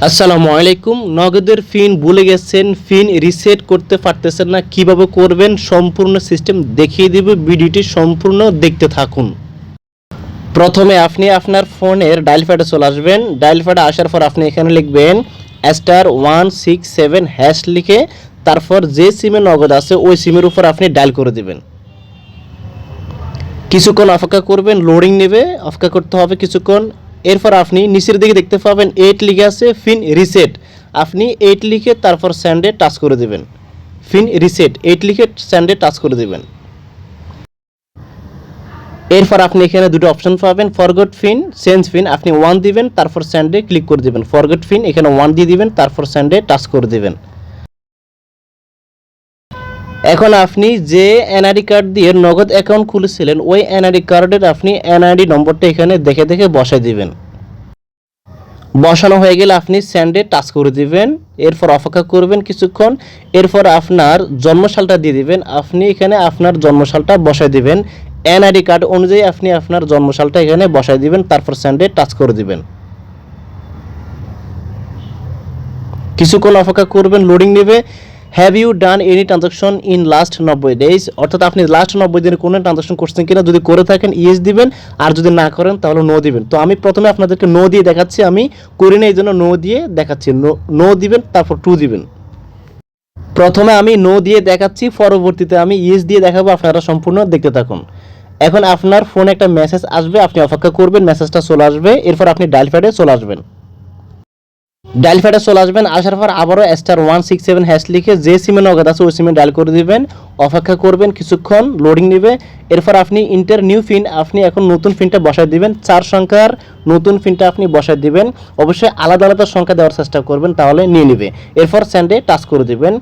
আসসালামু আলাইকুম। নগদের পিন ভুলে গেছেন, পিন রিসেট করতে পারতেছেন না, কিভাবে করবেন সম্পূর্ণ সিস্টেম দেখিয়ে দেব। ভিডিওটি সম্পূর্ণ দেখতে থাকুন। প্রথমে আপনি আপনার ফোনের ডায়াল প্যাডে চলে আসবেন। ডায়াল প্যাডে আসার পর আপনি এখানে লিখবেন *167# লিখে তারপর যে সিমে নগদ আছে ওই সিমের উপর আপনি ডায়াল করে দিবেন। কিছুক্ষণ অপেক্ষা করবেন, লোডিং নেবে, অপেক্ষা করতে হবে কিছুক্ষণ। এরপর আপনি নিচের দিকে দেখতে পাবেন 8 লিখে আছে পিন রিসেট। আপনি 8 লিখে তারপর স্যান্ডে টাচ করে দেবেন। পিন রিসেট 8 লিখে স্যান্ডে টাচ করে দেবেন। এরপর আপনি এখানে দুটো অপশন পাবেন, ফরগট পিন, চেঞ্জ পিন। আপনি 1 দিবেন, তারপর স্যান্ডে ক্লিক করে দেবেন। ফরগট পিন এখানে 1 দিয়ে দিবেন, তারপর স্যান্ডে টাচ করে দেবেন। এখন আপনি যে এনআইডি কার্ড দিয়ে নগদ অ্যাকাউন্ট খুলেছিলেন ওই এনআইডি কার্ডের আপনি এনআইডি নম্বরটা এখানে দেখে দেখে বসাই দিবেন। বসানো হয়ে গেলে আপনি স্যান্ডে টাচ করে দিবেন। এরপর অপেক্ষা করবেন কিছুক্ষণ। এরপর আপনার জন্মসালটা দিয়ে দিবেন। আপনি এখানে আপনার জন্মসালটা বসাই দিবেন। এনআইডি কার্ড অনুযায়ী আপনি আপনার জন্মসালটা এখানে বসাই দিবেন, তারপর স্যান্ডে টাচ করে দিবেন। কিছুক্ষণ অপেক্ষা করবেন, লোডিং নেবে। Have you done any transaction in last 90 days, অর্থাৎ আপনি লাস্ট 90 দিনে কোনো ট্রানজাকশন করছেন কিনা, যদি করে থাকেন ইয়েস দিবেন, আর যদি না করেন তাহলে নো দিবেন। তো আমি প্রথমে আপনাদেরকে নো দিয়ে দেখাচ্ছি, আমি করি না এই জন্য নো দিয়ে দেখাচ্ছি। নো দিবেন, তারপর 2 দিবেন। প্রথমে আমি নো দিয়ে দেখাচ্ছি, পরবর্তীতে আমি ইয়েস দিয়ে দেখাবো, আপনারা সম্পূর্ণ দেখতে থাকুন। এখন আপনার ফোনে একটা মেসেজ আসবে, আপনি অপেক্ষা করবেন, মেসেজটা চলে আসবে। এরপর আপনি ডায়াল প্যাডে চলে আসবেন। ডায়াল প্যাডে চলে আসবেন, আসার পর আবারও *167# লিখে যে সিমে নগদ আছে ওই সিমে ডায়াল করে দিবেন। অপেক্ষা করবেন কিছুক্ষণ, লোডিং নেবে। এরপর আপনি ইন্টার নিউ পিন, আপনি এখন নতুন পিনটা বসায় দিবেন। 4 সংখ্যার নতুন পিনটা আপনি বসায় দিবেন। অবশ্যই আলাদা আলাদা সংখ্যা দেওয়ার চেষ্টা করবেন, তাহলে নিয়ে নেবে। এরপর স্যান্ডে টাচ করে দিবেন।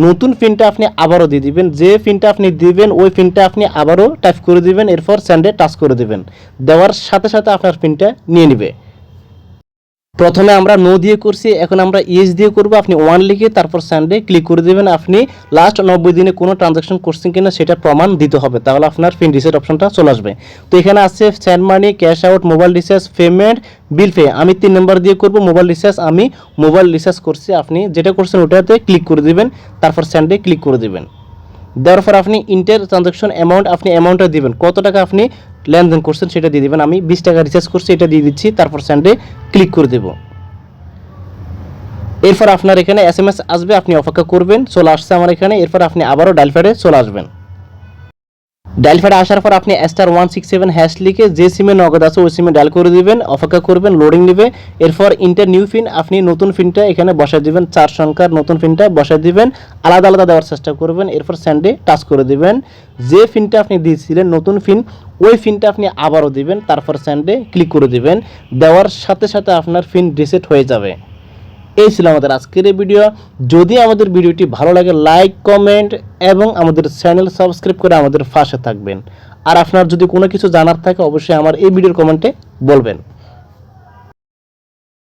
নতুন পিনটা আপনি আবারও দিয়ে দিবেন। যে পিনটা আপনি দিবেন ওই পিনটা আপনি আবারও টাইপ করে দিবেন। এরপর স্যান্ডে টাচ করে দিবেন। দেওয়ার সাথে সাথে আপনার পিনটা নিয়ে নেবে। প্রথমে আমরা নো দিয়ে করছি, এখন আমরা ইয়েস দিয়ে করব। আপনি 1 লিখে তারপর স্যান্ডে ক্লিক করে দেবেন। আপনি লাস্ট 90 দিনে কোনো ট্রানজাকশন করছেন কিনা সেটা প্রমাণ দিতে হবে, তাহলে আপনার পিন রিসেট অপশনটা চলে আসবে। তো এখানে আছে send money, cash out, mobile recharge, payment, bill pay. আমি 3 নম্বর দিয়ে করব মোবাইল রিচার্জ। আমি মোবাইল রিচার্জ করছি, আপনি যেটা করছেন ওটাতে ক্লিক করে দিবেন, তারপর স্যান্ডে ক্লিক করে দিবেন। দেওয়ার পর আপনি ইন্টার ট্রানজাকশন অ্যামাউন্ট, আপনি অ্যামাউন্টটা দিবেন, কত টাকা আপনি লেনদেন করছেন সেটা দিয়ে দিবেন। আমি 20 টাকা রিচার্জ করছি, এটা দিয়ে দিচ্ছি, তারপর স্যান্ডে ক্লিক করে দেবো। এরপর আপনার এখানে SMS আসবে, আপনি অপেক্ষা করবেন। চলে আসছে আমার এখানে। এরপর আপনি আবারও ডায়াল প্যাডে চলে আসবেন। ডায়াল প্যাডে আসার পর আপনি *167# লিখে যে সিমে নগদ আছে ওই সিমে ডায়াল করে দিবেন। অপেক্ষা করবেন, লোডিং নেবে। এরপর ইন্টার নিউ পিন, আপনি নতুন পিনটা এখানে বসাই দিবেন। 4 সংখ্যার নতুন পিনটা বসাই দিবেন, আলাদা আলাদা দেওয়ার চেষ্টা করবেন। এরপর স্যান্ডে টাচ করে দিবেন। যে পিনটা আপনি দিয়েছিলেন নতুন পিন ওই পিনটা আপনি আবারও দিবেন, তারপর স্যান্ডে ক্লিক করে দিবেন। দেওয়ার সাথে সাথে আপনার পিন রিসেট হয়ে যাবে। এই ছিল আমাদের আজকের এই ভিডিও। যদি আমাদের ভিডিওটি ভালো লাগে লাইক, কমেন্ট এবং আমাদের চ্যানেল সাবস্ক্রাইব করে আমাদের পাশে থাকবেন। আর আপনার যদি কোনো কিছু জানার থাকে অবশ্যই আমার এই ভিডিওর কমেন্টে বলবেন।